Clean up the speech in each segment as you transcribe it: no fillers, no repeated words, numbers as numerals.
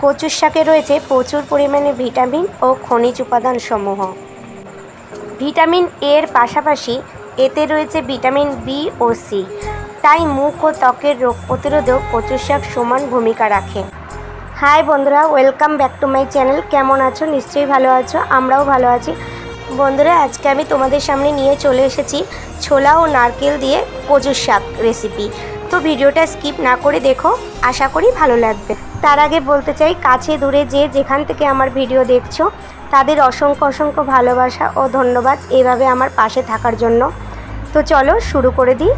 কচুর শাকে রয়েছে প্রচুর পরিমাণে ভিটামিন ও খনিজ উপাদান সমূহ। ভিটামিন এর পাশাপাশি এতে রয়েছে ভিটামিন বি ও সি, তাই মুখ ও ত্বকের রোগ প্রতিরোধেও কচুর শাক সমান ভূমিকা রাখে। হাই বন্ধুরা, welcome back to my channel. কেমন আছো? নিশ্চয়ই ভালো আছো, আমরাও ভালো আছি। বন্ধুরা, আজকে আমি তোমাদের সামনে নিয়ে চলে এসেছি ছোলা ও নারকেল দিয়ে কচুর শাক রেসিপি। তো ভিডিওটা স্কিপ না করে দেখো, আশা করি ভালো লাগবে। তার আগে বলতে চাই, কাছে দূরে যে যেখান থেকে আমার ভিডিও দেখছো তাদের অসংখ্য অসংখ্য ভালোবাসা ও ধন্যবাদ এভাবে আমার পাশে থাকার জন্য। তো চলো শুরু করে দিই।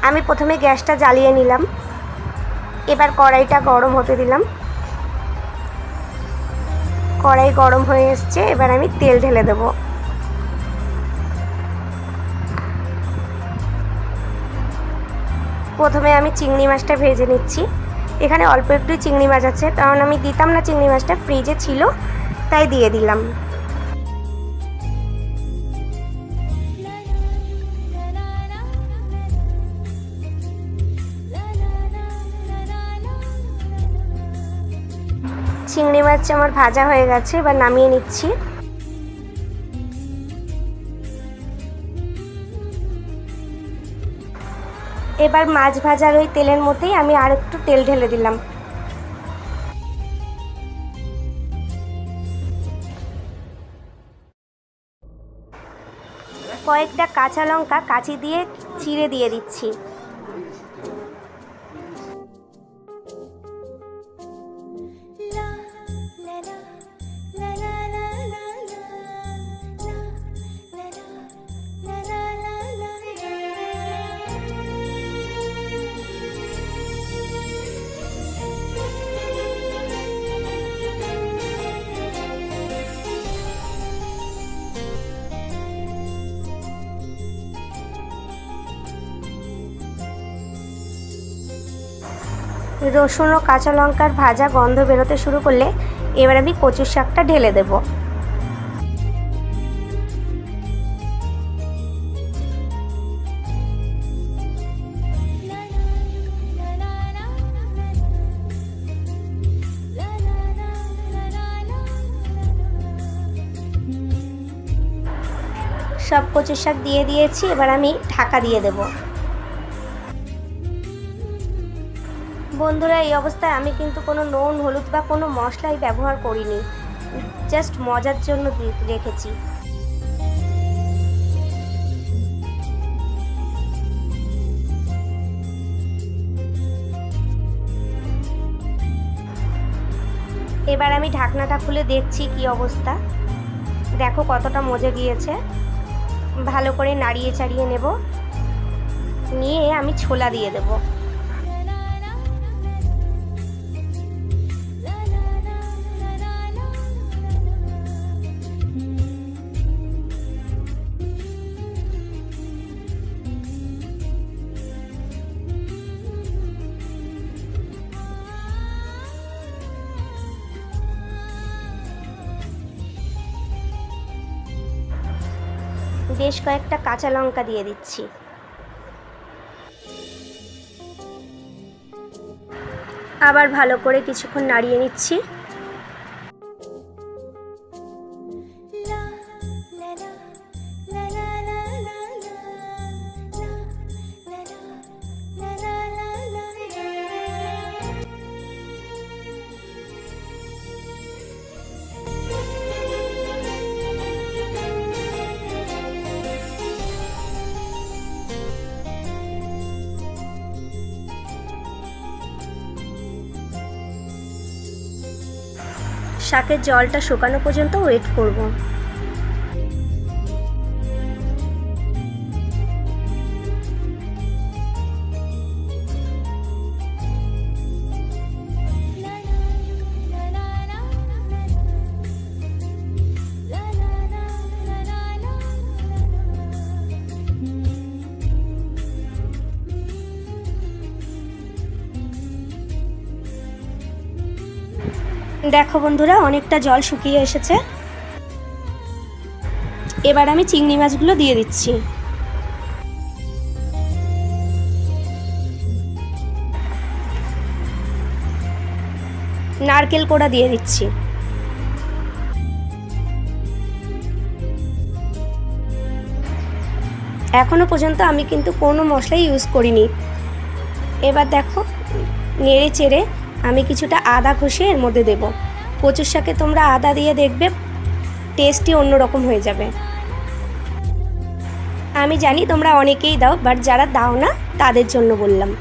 আমি প্রথমে গ্যাসটা জ্বালিয়ে নিলাম, এবার কড়াইটা গরম হতে দিলাম। কড়াই গরম হয়ে এসছে, এবার আমি তেল ঢেলে দেব। প্রথমে আমি চিংড়ি মাছটা ভেজে নিচ্ছি। এখানে অল্প একটু চিংড়ি মাছ আছে, কারণ আমি দিতাম না, চিংড়ি মাছটা ফ্রিজে ছিল তাই দিয়ে দিলাম। চিংড়ি মাছ আমার ভাজা হয়ে গেছে, এবার নামিয়ে নিচ্ছি। এবার মাছ ভাজার ওই তেলের মধ্যেই আমি আর একটু তেল ঢেলে দিলাম। কয়েকটা কাঁচা লঙ্কা কাঁচি দিয়ে চিড়ে দিয়ে দিচ্ছি। রসুন ও কাঁচা লঙ্কার ভাজা গন্ধ বেরোতে শুরু করলে এবার আমি কচুর শাকটা ঢেলে দেব। সব কচুর শাক দিয়ে দিয়েছি, এবার আমি ঢাকা দিয়ে দেব। বন্ধুরা, এই অবস্থায় আমি কিন্তু কোনো নুন হলুদ বা কোনো মশলাই ব্যবহার করিনি, জাস্ট মজার জন্য রেখেছি। এবার আমি ঢাকনাটা খুলে দেখছি কি অবস্থা। দেখো কতটা মজে গিয়েছে। ভালো করে নাড়িয়ে চাড়িয়ে নেব, নিয়ে আমি ছোলা দিয়ে দেব। বেশ কয়েকটা কাঁচা লঙ্কা দিয়ে দিচ্ছি। আবার ভালো করে কিছুক্ষণ নাড়িয়ে নিচ্ছি। শাকের জলটা শুকানো পর্যন্ত ওয়েট করব। দেখো বন্ধুরা, অনেকটা জল শুকিয়ে এসেছে। এবার আমি চিংড়ি মাছগুলো দিয়ে দিচ্ছি। নারকেল কোড়া দিয়ে দিচ্ছি। এখনো পর্যন্ত আমি কিন্তু কোনো মশলাই ইউজ করিনি। এবার দেখো, নেড়ে চেড়ে আমি কিছুটা আদা ঘষে এর মধ্যে দেব। কচুর শাকে তোমরা আদা দিয়ে দেখবে টেস্টই অন্যরকম হয়ে যাবে। আমি জানি তোমরা অনেকেই দাও, বাট যারা দাও না তাদের জন্য বললাম।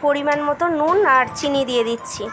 পরিমাণ মতো নুন আর চিনি দিয়ে দিচ্ছি।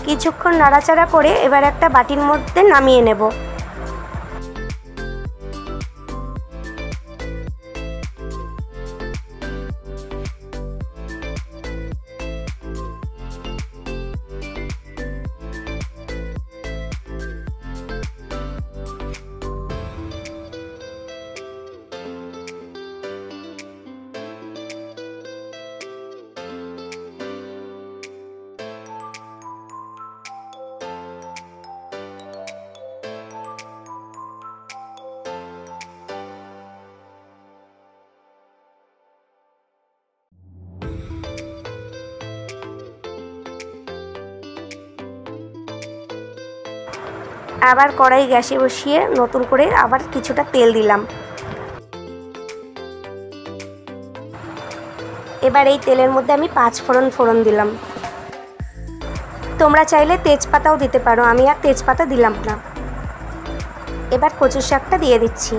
কিছুক্ষণ নাড়াচাড়া করে এবার একটা বাটির মধ্যে নামিয়ে নেব। আবার কড়াই গ্যাসে বসিয়ে নতুন করে আবার কিছুটা তেল দিলাম। এবার এই তেলের মধ্যে আমি 5 ফোড়ন দিলাম। তোমরা চাইলে তেজপাতাও দিতে পারো, আমি আর তেজপাতা দিলাম না। এবার কচুর শাকটা দিয়ে দিচ্ছি,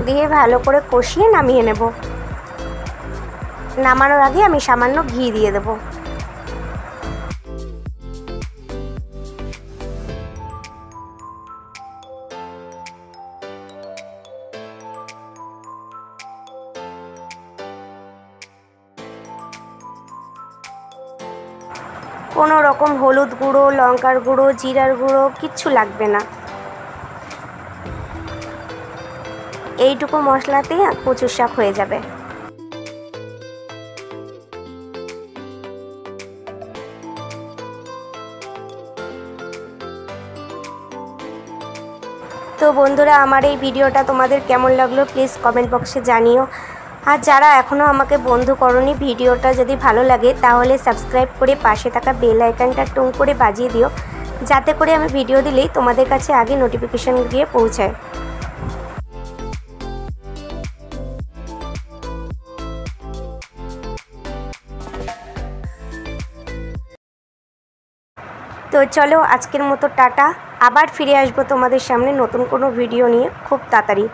দিয়ে ভালো করে কষিয়ে নামিয়ে নেব। নামানোর আগে আমি সামান্য ঘি দিয়ে দেবো। কোনো রকম হলুদ গুঁড়ো, লঙ্কার গুঁড়ো, জিরার গুঁড়ো কিচ্ছু লাগবে না। এইটুকু মশলাতেই কচুর শাক হয়ে যাবে। তো বন্ধুরা, আমার এই ভিডিওটা তোমাদের কেমন লাগলো প্লিজ কমেন্ট বক্সে জানিও। আর যারা এখনও আমাকে বন্ধু করনি, ভিডিওটা যদি ভালো লাগে তাহলে সাবস্ক্রাইব করে পাশে থাকা বেল আইকনটা টুং করে বাজিয়ে দিও, যাতে করে আমি ভিডিও দিলেই তোমাদের কাছে আগে নোটিফিকেশন গিয়ে পৌঁছায়। তো চলো আজকের মতো টাটা, আবার ফিরে আসবো তোমাদের সামনে নতুন কোনো ভিডিও নিয়ে খুব তাড়াতাড়ি।